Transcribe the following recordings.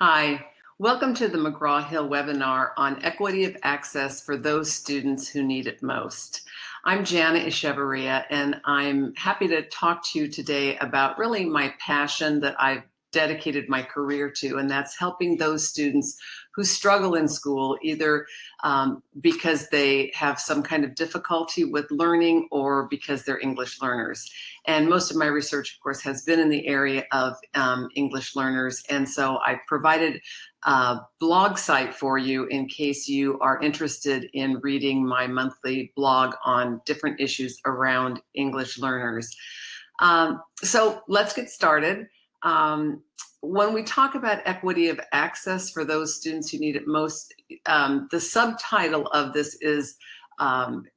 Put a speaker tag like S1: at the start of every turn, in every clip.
S1: Hi, welcome to the McGraw-Hill webinar on equity of access for those students who need it most. I'm Jana Echevarria, and I'm happy to talk to you today about really my passion that I've dedicated my career to, and that's helping those students who struggle in school, either because they have some kind of difficulty with learning or because they're English learners. And most of my research, of course, has been in the area of English learners. And so I provided a blog site for you in case you are interested in reading my monthly blog on different issues around English learners. So let's get started. When we talk about equity of access for those students who need it most, the subtitle of this is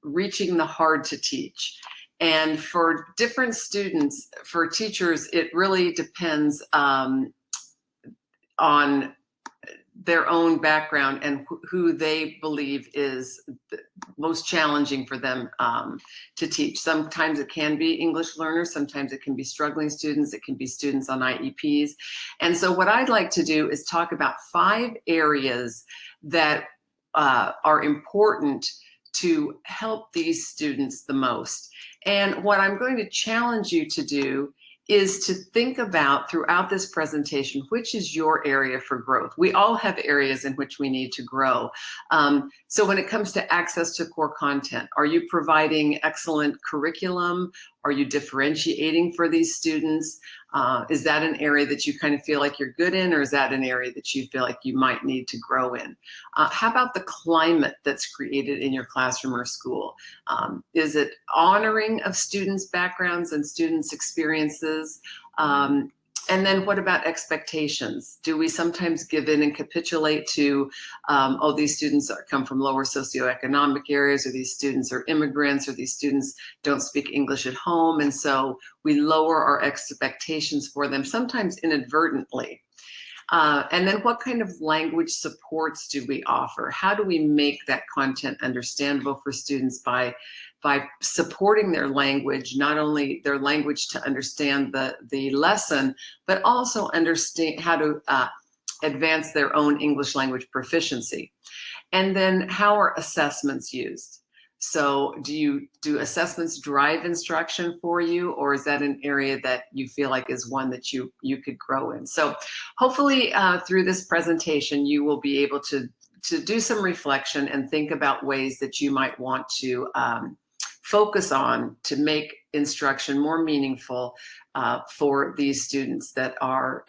S1: Reaching the Hard to Teach. And for different students, for teachers, it really depends on their own background and who they believe is the most challenging for them to teach. Sometimes it can be English learners, sometimes it can be struggling students, it can be students on IEPs. And so what I'd like to do is talk about 5 areas that are important to help these students the most. And what I'm going to challenge you to do is to think about throughout this presentation, which is your area for growth. We all have areas in which we need to grow. So when it comes to access to core content, are you providing excellent curriculum? Are you differentiating for these students? Is that an area that you kind of feel like you're good in, or is that an area that you feel like you might need to grow in? How about the climate that's created in your classroom or school? Is it honoring of students' backgrounds and students' experiences? And then what about expectations? Do we sometimes give in and capitulate to, oh, these students come from lower socioeconomic areas, or these students are immigrants, or these students don't speak English at home, and so we lower our expectations for them, sometimes inadvertently. And then what kind of language supports do we offer? How do we make that content understandable for students by supporting their language, not only their language to understand the lesson, but also understand how to advance their own English language proficiency? And then how are assessments used? So do assessments drive instruction for you, or is that an area that you feel like is one that you could grow in? So hopefully through this presentation, you will be able to do some reflection and think about ways that you might want to focus on to make instruction more meaningful for these students that are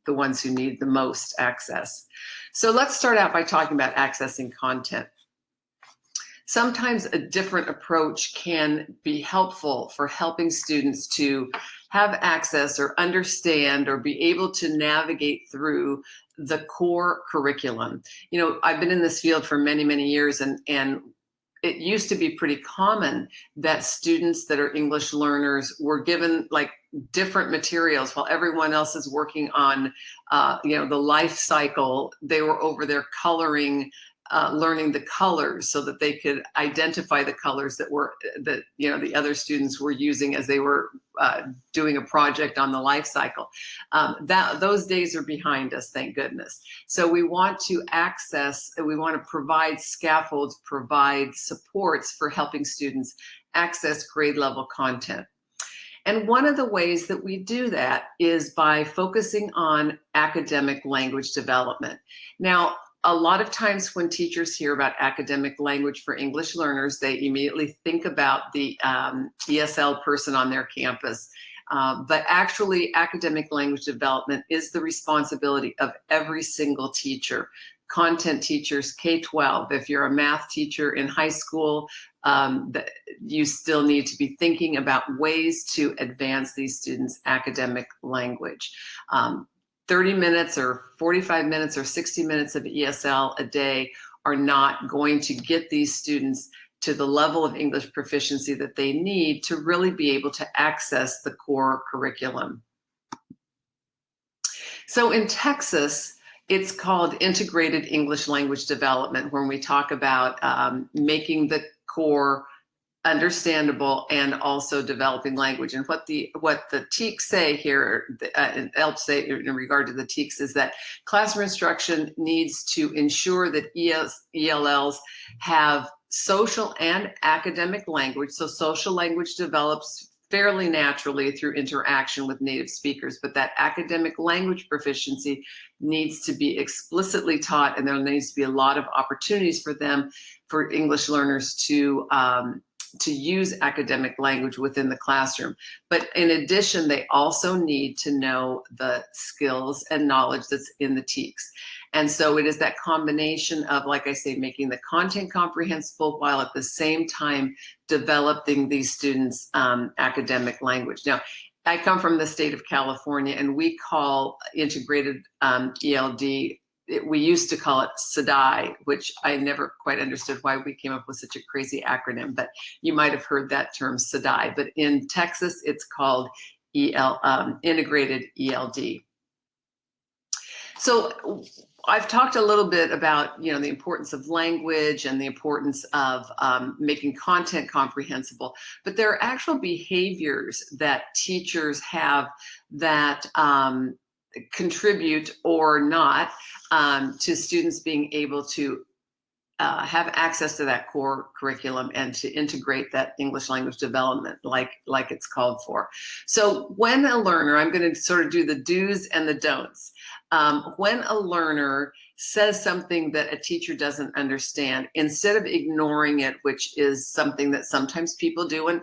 S1: the ones who need the most access. So let's start out by talking about accessing content. Sometimes a different approach can be helpful for helping students to have access or understand or be able to navigate through the core curriculum. You know, I've been in this field for many, many years, and it used to be pretty common that students that are English learners were given like different materials while everyone else is working on, you know, the life cycle. They were over there coloring, learning the colors so that they could identify the colors that you know, the other students were using as they were doing a project on the life cycle. Those days are behind us, thank goodness. So we want to provide scaffolds, provide supports for helping students access grade level content. And one of the ways that we do that is by focusing on academic language development. Now, a lot of times when teachers hear about academic language for English learners, they immediately think about the ESL person on their campus. But actually, academic language development is the responsibility of every single teacher. Content teachers, K-12, if you're a math teacher in high school, you still need to be thinking about ways to advance these students' academic language. 30 minutes or 45 minutes or 60 minutes of ESL a day are not going to get these students to the level of English proficiency that they need to really be able to access the core curriculum. So in Texas, it's called integrated English language development, when we talk about making the core understandable, and also developing language. And what the TEKs say here, and help say in regard to the TEKs, is that classroom instruction needs to ensure that ELLs have social and academic language. So social language develops fairly naturally through interaction with native speakers, but that academic language proficiency needs to be explicitly taught, and there needs to be a lot of opportunities for them, for English learners to use academic language within the classroom. But in addition, they also need to know the skills and knowledge that's in the TEKs. And so it is that combination of, like I say, making the content comprehensible while at the same time developing these students' academic language. Now, I come from the state of California, and we call integrated ELD, we used to call it SEDI, which I never quite understood why we came up with such a crazy acronym, but you might have heard that term, SEDI. But in Texas, it's called integrated ELD. So I've talked a little bit about, the importance of language and the importance of making content comprehensible, but there are actual behaviors that teachers have that contribute or not to students being able to have access to that core curriculum and to integrate that English language development like it's called for. So when a learner, I'm going to sort of do the do's and the don'ts. When a learner says something that a teacher doesn't understand, instead of ignoring it, which is something that sometimes people do, and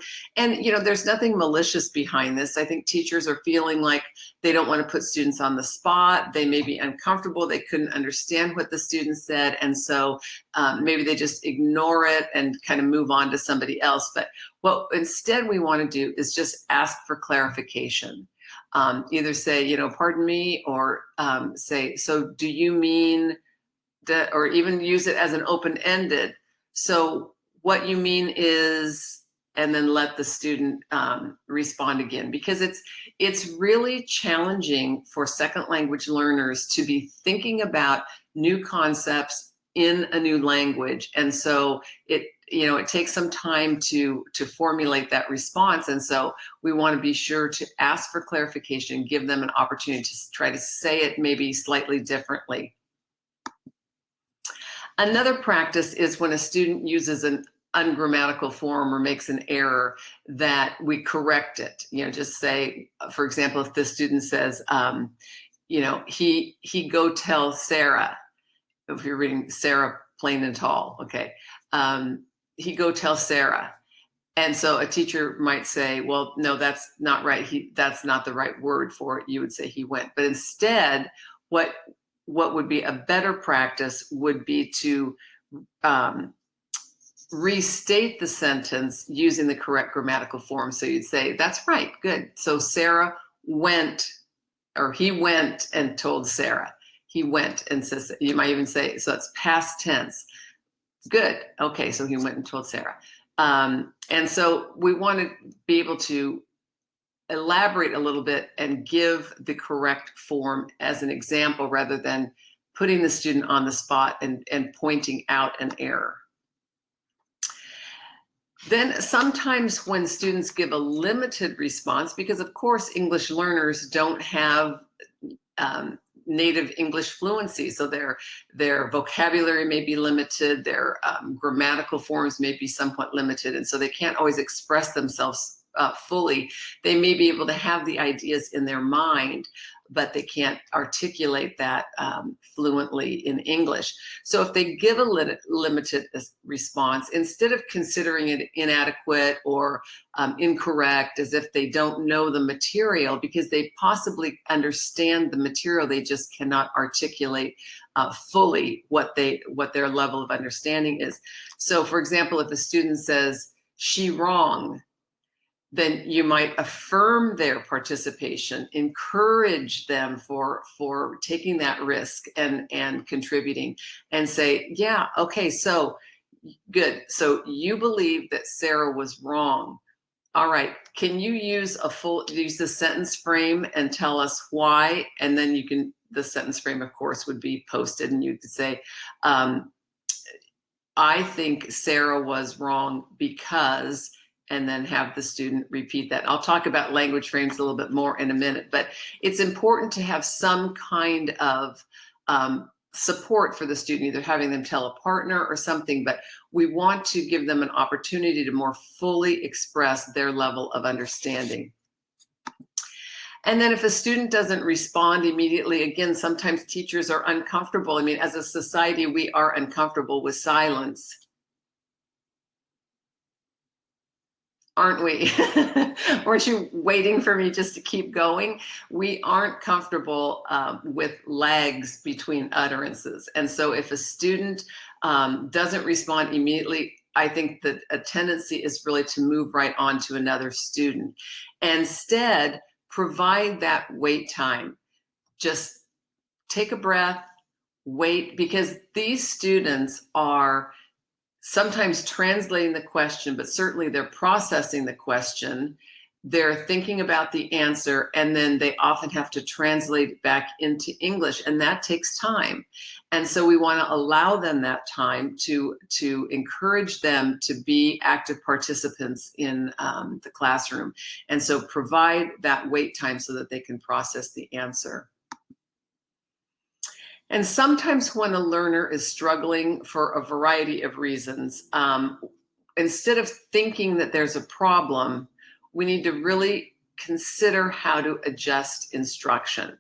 S1: there's nothing malicious behind this. I think teachers are feeling like they don't want to put students on the spot. They may be uncomfortable. They couldn't understand what the student said, and so maybe they just ignore it and kind of move on to somebody else. But what instead we want to do is just ask for clarification. Either say, pardon me, or say, so do you mean that, or even use it as an open-ended. So what you mean is, and then let the student respond again, because it's really challenging for second language learners to be thinking about new concepts in a new language. And so it takes some time to formulate that response. And so we want to be sure to ask for clarification, give them an opportunity to try to say it maybe slightly differently. Another practice is when a student uses an ungrammatical form or makes an error, that we correct it. Just say, for example, if the student says, he go tell Sarah, if you're reading Sarah plain and tall, okay, he go tell Sarah. And so a teacher might say, well, no, that's not right. That's not the right word for it. You would say he went. But instead, what would be a better practice would be to restate the sentence using the correct grammatical form. So you'd say, that's right, good. So Sarah went, or he went and told Sarah. He went, and says, you might even say, so it's past tense. Good. Okay, so he went and told Sarah. And so we want to be able to elaborate a little bit and give the correct form as an example, rather than putting the student on the spot and pointing out an error. Then sometimes when students give a limited response, because of course English learners don't have native English fluency, so their vocabulary may be limited, their grammatical forms may be somewhat limited, and so they can't always express themselves fully. They may be able to have the ideas in their mind, but they can't articulate that fluently in English. So if they give a limited response, instead of considering it inadequate or incorrect, as if they don't know the material, because they possibly understand the material, they just cannot articulate fully what their level of understanding is. So for example, if a student says, she wrong, then you might affirm their participation, encourage them for taking that risk and contributing, and say, yeah, okay, so good. So you believe that Sarah was wrong. All right, can you use the sentence frame and tell us why? And then the sentence frame, of course, would be posted, and you could say, I think Sarah was wrong because, and then have the student repeat that. I'll talk about language frames a little bit more in a minute, but it's important to have some kind of support for the student, either having them tell a partner or something, but we want to give them an opportunity to more fully express their level of understanding. And then if a student doesn't respond immediately, again, sometimes teachers are uncomfortable. I mean, as a society, we are uncomfortable with silence. Aren't we? Weren't you waiting for me just to keep going? We aren't comfortable with lags between utterances. And so if a student doesn't respond immediately, I think that a tendency is really to move right on to another student. Instead, provide that wait time. Just take a breath, wait, because these students are sometimes translating the question, but certainly they're processing the question. They're thinking about the answer, and then they often have to translate it back into English, and that takes time. And so we want to allow them that time to encourage them to be active participants in the classroom. And so provide that wait time so that they can process the answer. And sometimes when a learner is struggling for a variety of reasons, instead of thinking that there's a problem, we need to really consider how to adjust instruction.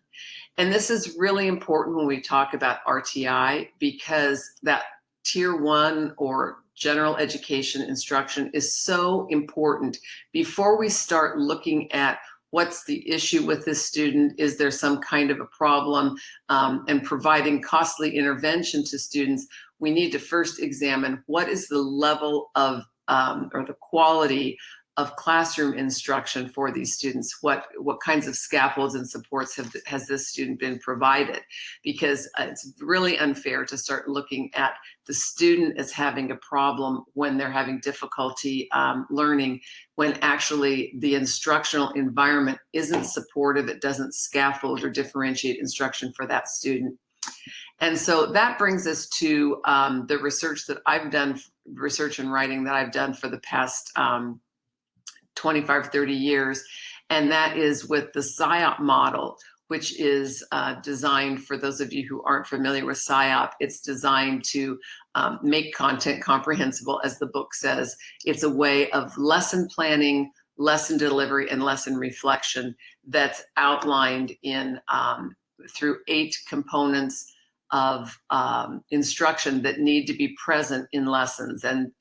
S1: And this is really important when we talk about RTI, because that tier 1 or general education instruction is so important before we start looking at what's the issue with this student, is there some kind of a problem, and providing costly intervention to students. We need to first examine what is the level of or the quality of classroom instruction for these students. What kinds of scaffolds and supports has this student been provided? Because it's really unfair to start looking at the student as having a problem when they're having difficulty learning, when actually the instructional environment isn't supportive, it doesn't scaffold or differentiate instruction for that student. And so that brings us to the research that I've done, research and writing that I've done for the past 25, 30 years, and that is with the SIOP model, which is designed, for those of you who aren't familiar with SIOP, it's designed to make content comprehensible, as the book says. It's a way of lesson planning, lesson delivery, and lesson reflection that's outlined in through 8 components of instruction that need to be present in lessons. And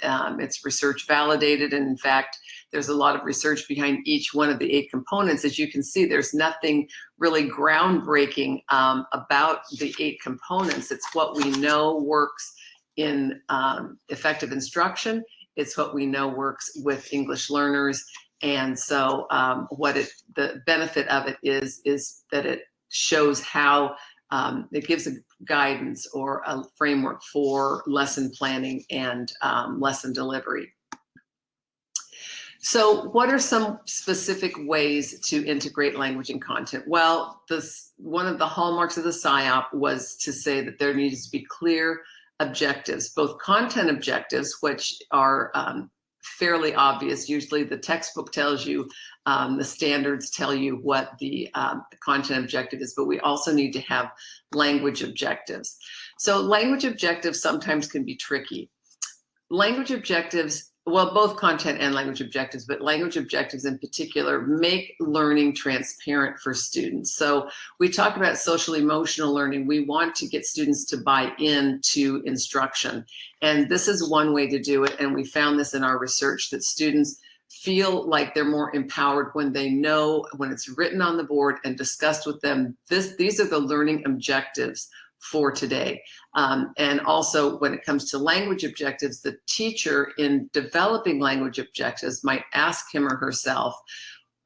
S1: it's research validated. And in fact, there's a lot of research behind each one of the 8 components. As you can see, there's nothing really groundbreaking about the 8 components. It's what we know works in effective instruction. It's what we know works with English learners. And so the benefit of it is that it shows how it gives a guidance or a framework for lesson planning and lesson delivery. So what are some specific ways to integrate language and content? Well, one of the hallmarks of the SIOP was to say that there needs to be clear objectives, both content objectives, which are fairly obvious. Usually the textbook tells you, the standards tell you what the content objective is, but we also need to have language objectives. So language objectives sometimes can be tricky. Language objectives, well, both content and language objectives, but language objectives in particular make learning transparent for students. So we talk about social emotional learning. We want to get students to buy into instruction. And this is one way to do it. And we found this in our research, that students feel like they're more empowered when they know, when it's written on the board and discussed with them, these are the learning objectives for today. And also when it comes to language objectives, the teacher in developing language objectives might ask him or herself,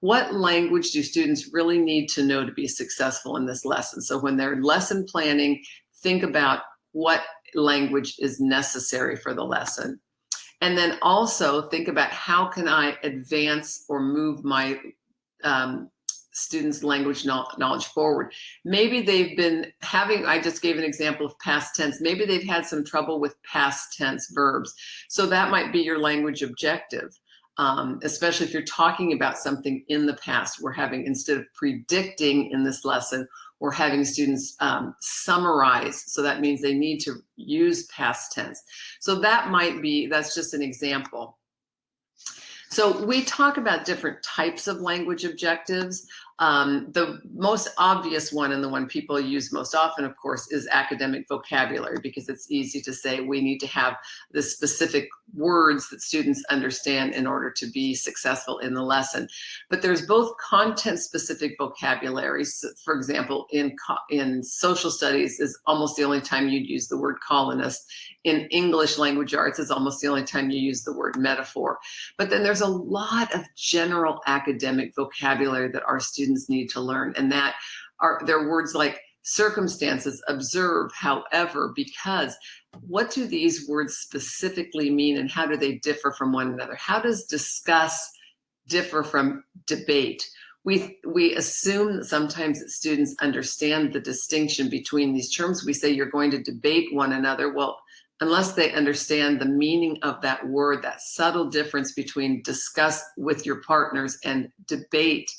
S1: what language do students really need to know to be successful in this lesson? So when they're lesson planning, think about what language is necessary for the lesson. And then also think about, how can I advance or move my students' language knowledge forward. Maybe they've been having, I just gave an example of past tense, maybe they've had some trouble with past tense verbs. So that might be your language objective, especially if you're talking about something in the past. We're having, instead of predicting in this lesson, we're having students summarize. So that means they need to use past tense. So that might be, that's just an example. So we talk about different types of language objectives. The most obvious one, and the one people use most often, of course, is academic vocabulary, because it's easy to say we need to have the specific words that students understand in order to be successful in the lesson. But there's both content-specific vocabulary. So, for example, in social studies is almost the only time you'd use the word colonist. In English language arts is almost the only time you use the word metaphor. But then there's a lot of general academic vocabulary that our students need to learn, and that they're words like circumstances, observe, however, because. What do these words specifically mean, and how do they differ from one another? How does discuss differ from debate? We assume that sometimes that students understand the distinction between these terms. We say you're going to debate one another. Well, unless they understand the meaning of that word, that subtle difference between discuss with your partners and debate,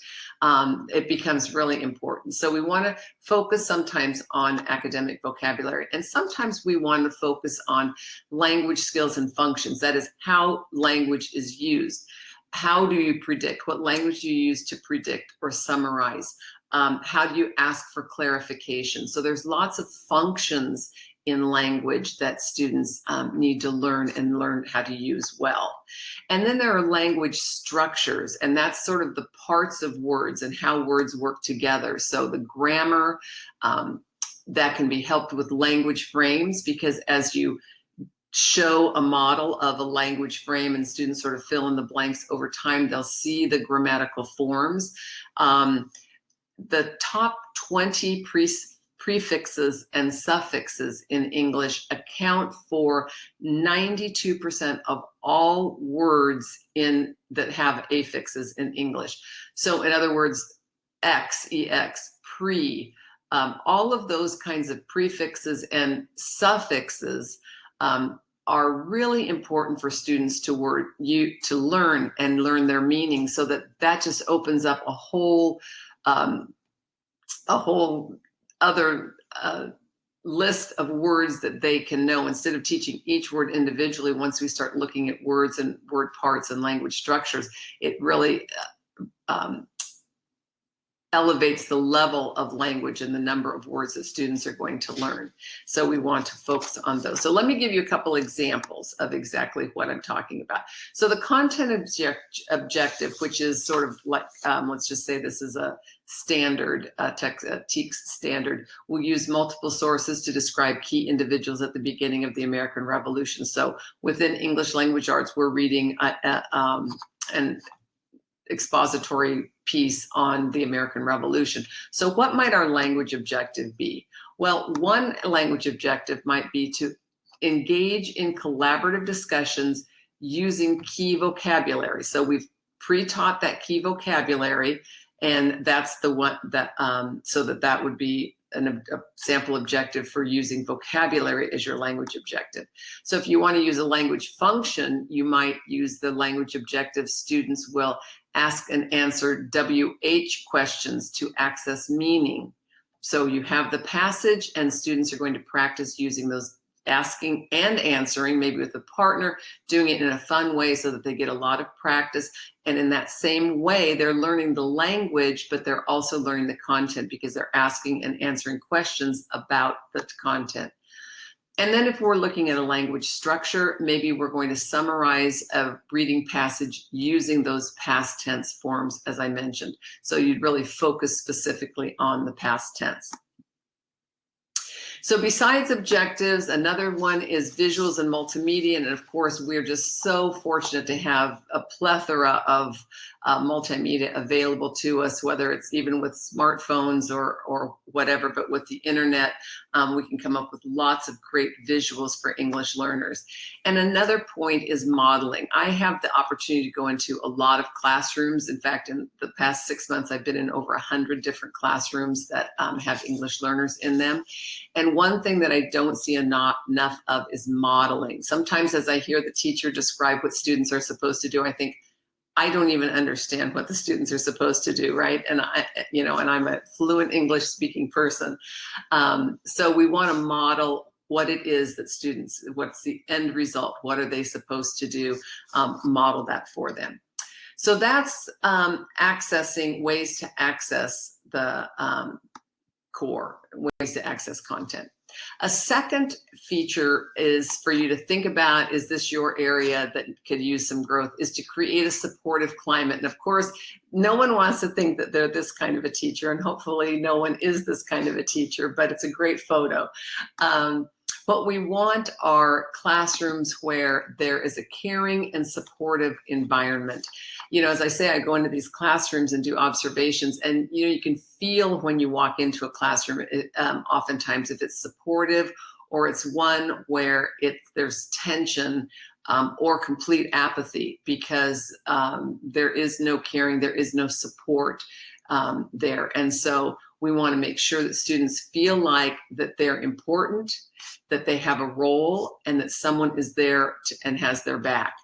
S1: it becomes really important. So we want to focus sometimes on academic vocabulary, and sometimes we want to focus on language skills and functions. That is, how language is used. How do you predict? What language do you use to predict or summarize? How do you ask for clarification? So there's lots of functions in language that students need to learn and learn how to use well. And then there are language structures, and that's sort of the parts of words and how words work together. So the grammar, that can be helped with language frames, because as you show a model of a language frame and students sort of fill in the blanks over time, they'll see the grammatical forms. The top 20 prefixes and suffixes in English account for 92% of all words that have affixes in English. So in other words, ex, all of those kinds of prefixes and suffixes are really important for students to learn and learn their meaning, so that just opens up a whole other list of words that they can know. Instead of teaching each word individually, once we start looking at words and word parts and language structures, it really elevates the level of language and the number of words that students are going to learn. So we want to focus on those. So let me give you a couple examples of exactly what I'm talking about. So the content objective, which is sort of like, let's just say this is a standard, TEKS standard, will use multiple sources to describe key individuals at the beginning of the American Revolution. So within English language arts, we're reading an expository piece on the American Revolution. So what might our language objective be? Well, one language objective might be to engage in collaborative discussions using key vocabulary. So we've pre-taught that key vocabulary, and that's the one that, so that would be a sample objective for using vocabulary as your language objective. So if you want to use a language function, you might use the language objective. Students will ask and answer WH questions to access meaning. So you have the passage, and students are going to practice using those, asking and answering, maybe with a partner, doing it in a fun way so that they get a lot of practice. And in that same way, they're learning the language, but they're also learning the content, because they're asking and answering questions about the content. And then if we're looking at a language structure, maybe we're going to summarize a reading passage using those past tense forms, as I mentioned. So you'd really focus specifically on the past tense. So besides objectives, another one is visuals and multimedia. And of course, we're just so fortunate to have a plethora of multimedia available to us, whether it's even with smartphones or whatever, but with the internet, We can come up with lots of great visuals for English learners. And another point is modeling. I have the opportunity to go into a lot of classrooms. In fact, in the past 6 months, I've been in over 100 different classrooms that have English learners in them. And one thing that I don't see enough of is modeling. Sometimes as I hear the teacher describe what students are supposed to do, I think, I don't even understand what the students are supposed to do, right? And and I'm a fluent English speaking person. So we want to model what it is that students, what's the end result? What are they supposed to do? Model that for them. So that's accessing ways to access the core, ways to access content. A second feature is for you to think about, is this your area that could use some growth, is to create a supportive climate. And of course, no one wants to think that they're this kind of a teacher, and hopefully no one is this kind of a teacher, but it's a great photo. What we want are classrooms where there is a caring and supportive environment. As I say, I go into these classrooms and do observations, and you can feel when you walk into a classroom, oftentimes if it's supportive or it's one where there's tension or complete apathy, because there is no caring, there is no support there. And so we want to make sure that students feel like that they're important, that they have a role, and that someone is there and has their back.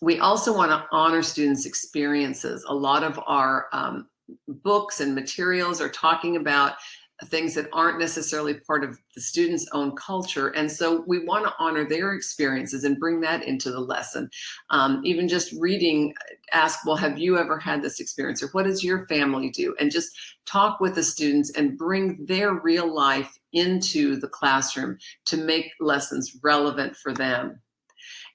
S1: We also want to honor students' experiences. A lot of our books and materials are talking about things that aren't necessarily part of the student's own culture. And so we want to honor their experiences and bring that into the lesson. Even just reading, ask, well, have you ever had this experience? Or what does your family do? And just talk with the students and bring their real life into the classroom to make lessons relevant for them.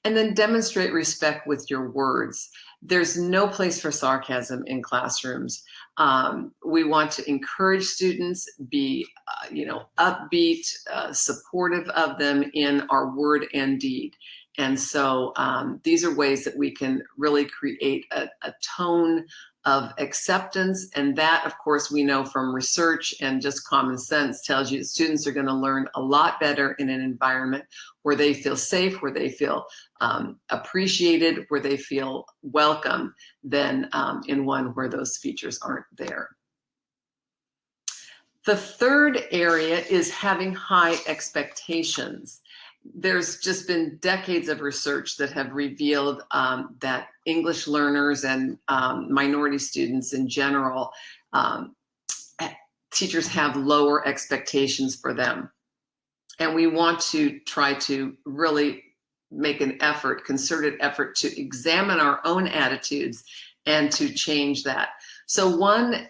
S1: And then demonstrate respect with your words. There's no place for sarcasm in classrooms. We want to encourage students, be upbeat, supportive of them in our word and deed. And so these are ways that we can really create a tone of acceptance. And that, of course, we know from research and just common sense tells you that students are going to learn a lot better in an environment where they feel safe, where they feel appreciated, where they feel welcome, than in one where those features aren't there. The third area is having high expectations. There's just been decades of research that have revealed that English learners and minority students in general, teachers have lower expectations for them. And we want to try to really make an effort, concerted effort, to examine our own attitudes and to change that. So one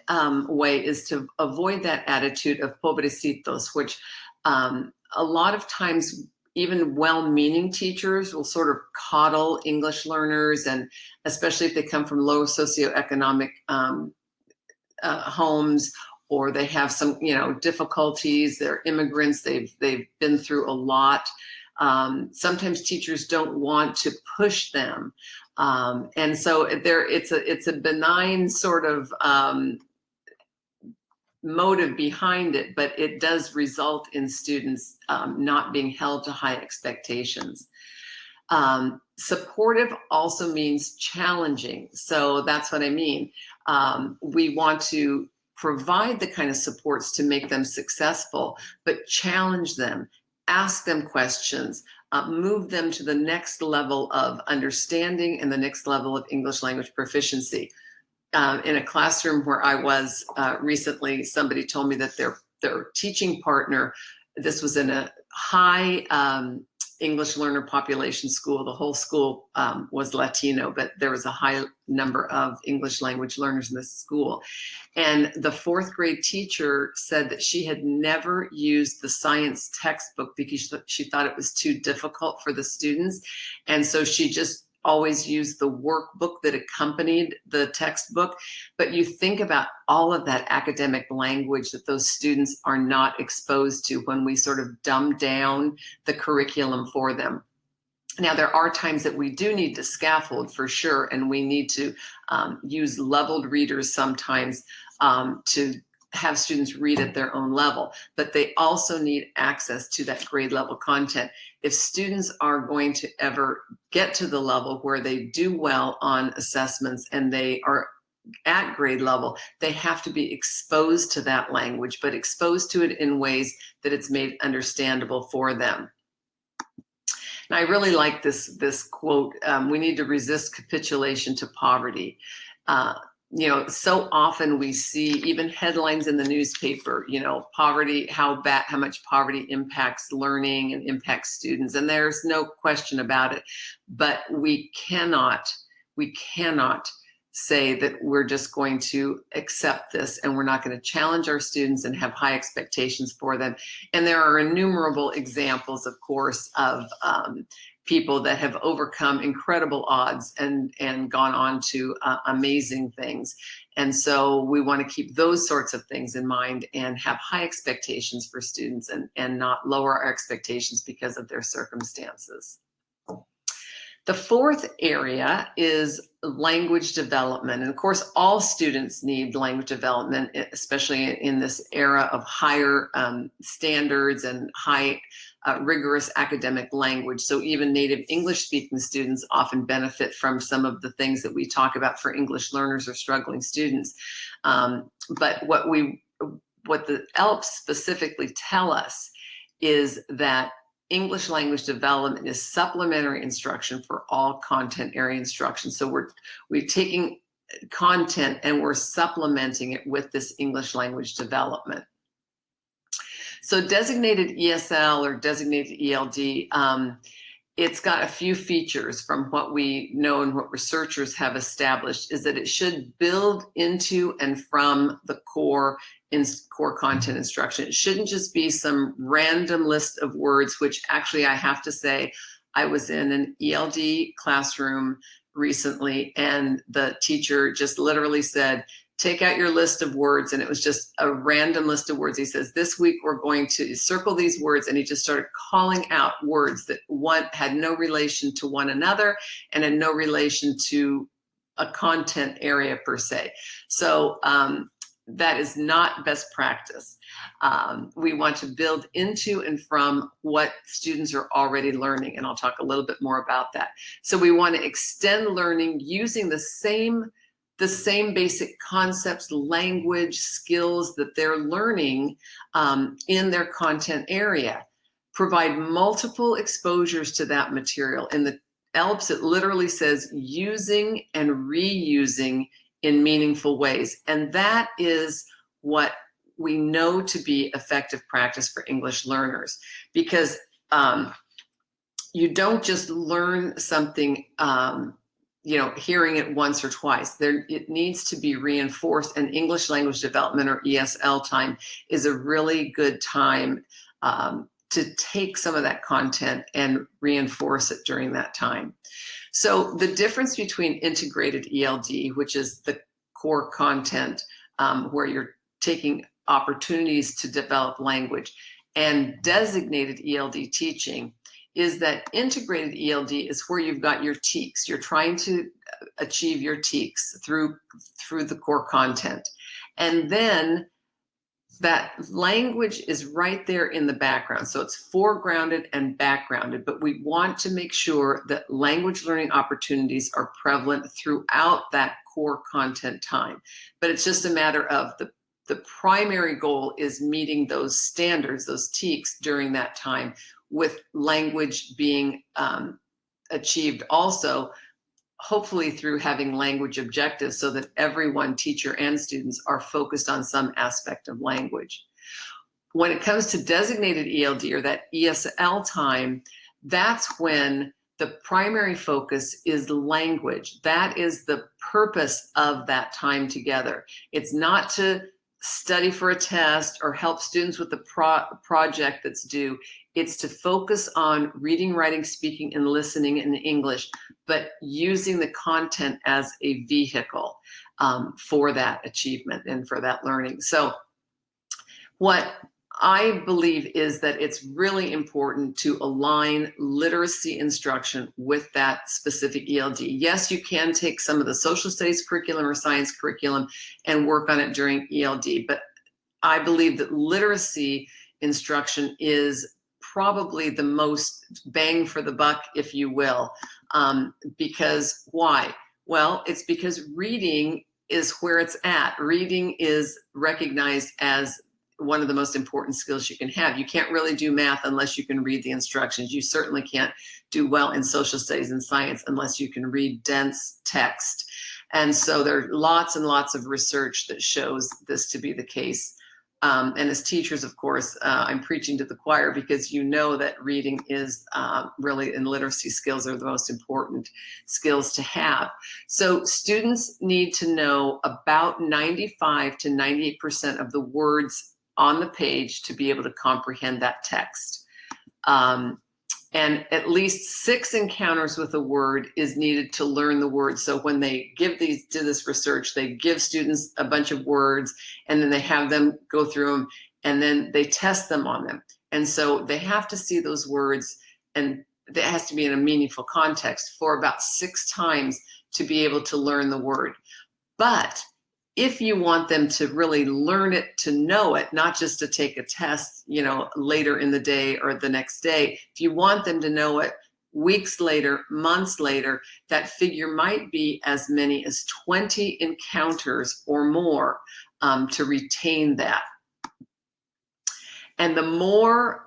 S1: way is to avoid that attitude of pobrecitos, which a lot of times even well-meaning teachers will sort of coddle English learners, and especially if they come from low socioeconomic homes, or they have some difficulties, they're immigrants, they've been through a lot. Sometimes teachers don't want to push them. And so it's a benign sort of motive behind it, but it does result in students not being held to high expectations. Supportive also means challenging. So that's what I mean. We want to provide the kind of supports to make them successful, but challenge them, ask them questions, move them to the next level of understanding and the next level of English language proficiency. In a classroom where I was recently, somebody told me that their teaching partner, this was in a high English learner population school. The whole school was Latino, but there was a high number of English language learners in this school. And the fourth grade teacher said that she had never used the science textbook because she thought it was too difficult for the students. And so she just always used the workbook that accompanied the textbook. But you think about all of that academic language that those students are not exposed to when we sort of dumb down the curriculum for them. Now, there are times that we do need to scaffold for sure, and we need to use leveled readers sometimes to have students read at their own level, but they also need access to that grade level content. If students are going to ever get to the level where they do well on assessments and they are at grade level, they have to be exposed to that language, but exposed to it in ways that it's made understandable for them. And I really like this quote, we need to resist capitulation to poverty. You know, so often we see even headlines in the newspaper, you know, poverty, how much poverty impacts learning and impacts students. And there's no question about it, but we cannot say that we're just going to accept this and we're not going to challenge our students and have high expectations for them. And there are innumerable examples, of course, of people that have overcome incredible odds and gone on to amazing things. And so we want to keep those sorts of things in mind and have high expectations for students and not lower our expectations because of their circumstances. The fourth area is language development. And of course, all students need language development, especially in this era of higher standards and high rigorous academic language. So even native English speaking students often benefit from some of the things that we talk about for English learners or struggling students. But what the ELPs specifically tell us is that English language development is supplementary instruction for all content area instruction. So we're taking content and we're supplementing it with this English language development. So designated ESL or designated ELD, it's got a few features from what we know and what researchers have established is that it should build into and from the core content instruction. It shouldn't just be some random list of words, which actually I have to say, I was in an ELD classroom recently and the teacher just literally said, take out your list of words. And it was just a random list of words. He says, this week we're going to circle these words. And he just started calling out words that had no relation to one another and had no relation to a content area per se. So that is not best practice. We want to build into and from what students are already learning. And I'll talk a little bit more about that. So we want to extend learning using the same basic concepts, language, skills that they're learning in their content area. Provide multiple exposures to that material. In the ELPS, it literally says using and reusing in meaningful ways. And that is what we know to be effective practice for English learners, because you don't just learn something hearing it once or twice. It needs to be reinforced, and English language development or ESL time is a really good time to take some of that content and reinforce it during that time. So the difference between integrated ELD, which is the core content where you're taking opportunities to develop language, and designated ELD teaching is that integrated ELD is where you've got your TEKS. You're trying to achieve your TEKS through the core content. And then that language is right there in the background. So it's foregrounded and backgrounded, but we want to make sure that language learning opportunities are prevalent throughout that core content time. But it's just a matter of the primary goal is meeting those standards, those TEKS during that time, with language being achieved also, hopefully through having language objectives so that everyone, teacher and students, are focused on some aspect of language. When it comes to designated ELD or that ESL time, that's when the primary focus is language. That is the purpose of that time together. It's not to study for a test or help students with the project that's due. It's to focus on reading, writing, speaking, and listening in English, but using the content as a vehicle for that achievement and for that learning. So what I believe is that it's really important to align literacy instruction with that specific ELD. Yes, you can take some of the social studies curriculum or science curriculum and work on it during ELD, but I believe that literacy instruction is probably the most bang for the buck, if you will. Because why? Well, it's because reading is where it's at. Reading is recognized as one of the most important skills you can have. You can't really do math unless you can read the instructions. You certainly can't do well in social studies and science unless you can read dense text. And so there are lots and lots of research that shows this to be the case. And as teachers, of course, I'm preaching to the choir, because you know that reading is really, and literacy skills are the most important skills to have. So students need to know about 95 to 98% of the words on the page to be able to comprehend that text. And at least 6 encounters with a word is needed to learn the word. So when they do this research, they give students a bunch of words, and then they have them go through them, and then they test them on them. And so they have to see those words, and it has to be in a meaningful context for about 6 times to be able to learn the word. But if you want them to really learn it, to know it, not just to take a test, later in the day or the next day, if you want them to know it weeks later, months later, that figure might be as many as 20 encounters or more to retain that. And the more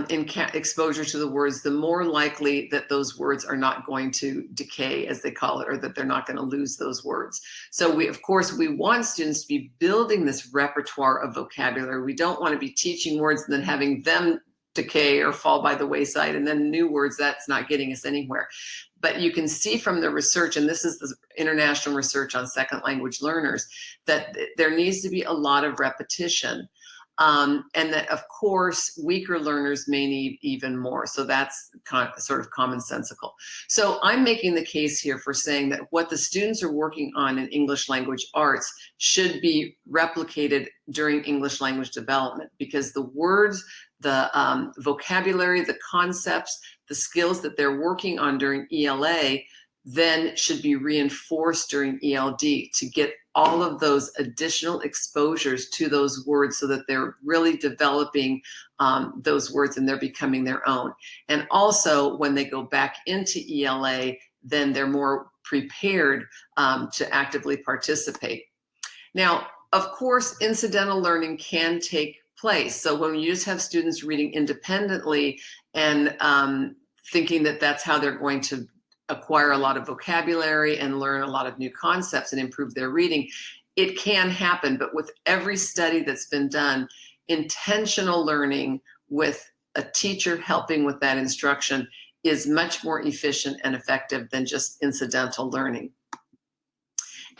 S1: exposure to the words, the more likely that those words are not going to decay, as they call it, or that they're not going to lose those words. So we want students to be building this repertoire of vocabulary. We don't want to be teaching words and then having them decay or fall by the wayside, and then new words, that's not getting us anywhere. But you can see from the research, and this is the international research on second language learners, that there needs to be a lot of repetition. And that, of course, weaker learners may need even more. So that's sort of commonsensical. So I'm making the case here for saying that what the students are working on in English language arts should be replicated during English language development, because the words, the vocabulary, the concepts, the skills that they're working on during ELA then should be reinforced during ELD to get all of those additional exposures to those words, so that they're really developing those words and they're becoming their own. And also, when they go back into ELA, then they're more prepared to actively participate. Now, of course, incidental learning can take place. So when you just have students reading independently and thinking that that's how they're going to acquire a lot of vocabulary and learn a lot of new concepts and improve their reading, it can happen. But with every study that's been done, intentional learning with a teacher helping with that instruction is much more efficient and effective than just incidental learning.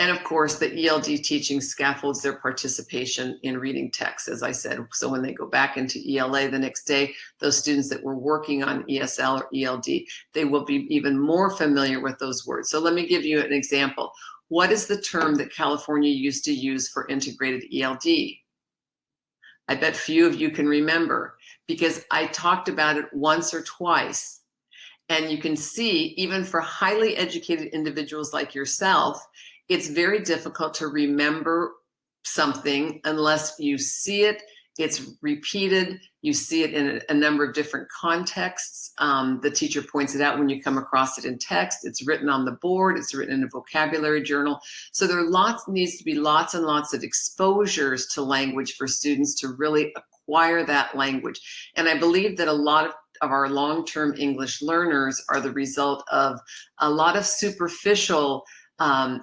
S1: And of course, the ELD teaching scaffolds their participation in reading text, as I said. So when they go back into ELA the next day, those students that were working on ESL or ELD, they will be even more familiar with those words. So let me give you an example. What is the term that California used to use for integrated ELD? I bet few of you can remember, because I talked about it once or twice. And you can see, even for highly educated individuals like yourself, it's very difficult to remember something unless you see it, it's repeated, you see it in a number of different contexts. The teacher points it out when you come across it in text, it's written on the board, it's written in a vocabulary journal. So there needs to be lots and lots of exposures to language for students to really acquire that language. And I believe that a lot of our long-term English learners are the result of a lot of superficial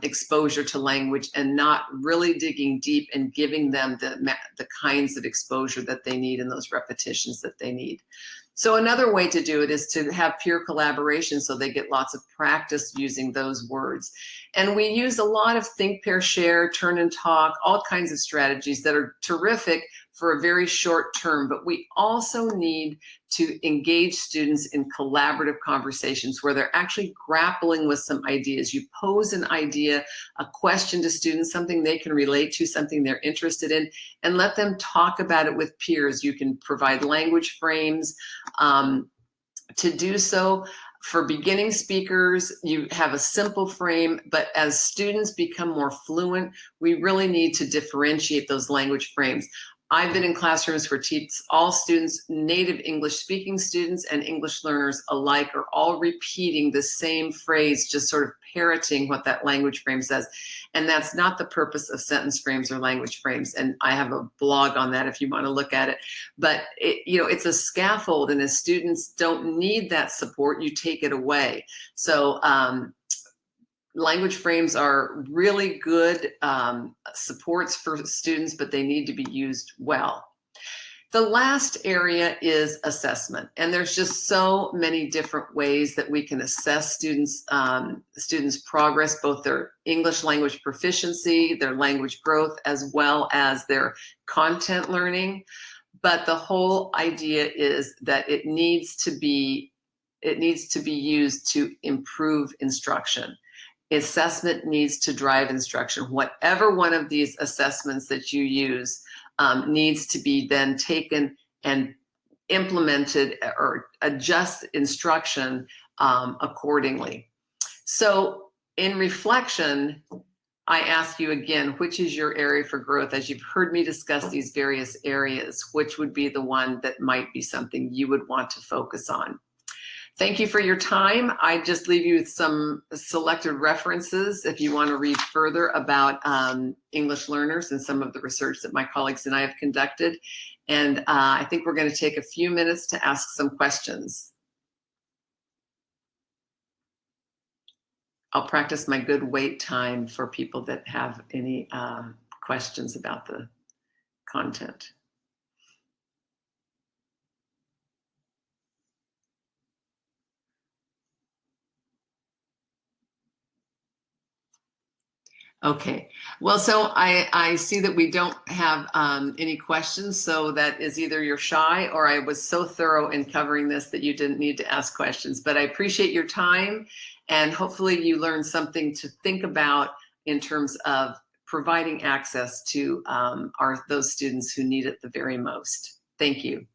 S1: exposure to language and not really digging deep and giving them the kinds of exposure that they need and those repetitions that they need. So another way to do it is to have peer collaboration, so they get lots of practice using those words. And we use a lot of think, pair, share, turn and talk, all kinds of strategies that are terrific for a very short term, but we also need to engage students in collaborative conversations where they're actually grappling with some ideas. You pose an idea, a question to students, something they can relate to, something they're interested in, and let them talk about it with peers. You can provide language frames to do so. For beginning speakers, you have a simple frame, but as students become more fluent, we really need to differentiate those language frames. I've been in classrooms where all students, native English speaking students and English learners alike, are all repeating the same phrase, just sort of parroting what that language frame says. And that's not the purpose of sentence frames or language frames. And I have a blog on that if you want to look at it. But it's a scaffold, and as students don't need that support, you take it away. So language frames are really good supports for students, but they need to be used well. The last area is assessment, and there's just so many different ways that we can assess students' progress, both their English language proficiency, their language growth, as well as their content learning. But the whole idea is that it needs to be used to improve instruction. Assessment needs to drive instruction. Whatever one of these assessments that you use needs to be then taken and implemented or adjust instruction accordingly. So in reflection, I ask you again, which is your area for growth? As you've heard me discuss these various areas, which would be the one that might be something you would want to focus on? Thank you for your time. I just leave you with some selected references if you want to read further about English learners and some of the research that my colleagues and I have conducted. And I think we're going to take a few minutes to ask some questions. I'll practice my good wait time for people that have any questions about the content. Okay, well, so I see that we don't have any questions, so that is either you're shy or I was so thorough in covering this that you didn't need to ask questions. But I appreciate your time, and hopefully you learned something to think about in terms of providing access to those students who need it the very most. Thank you.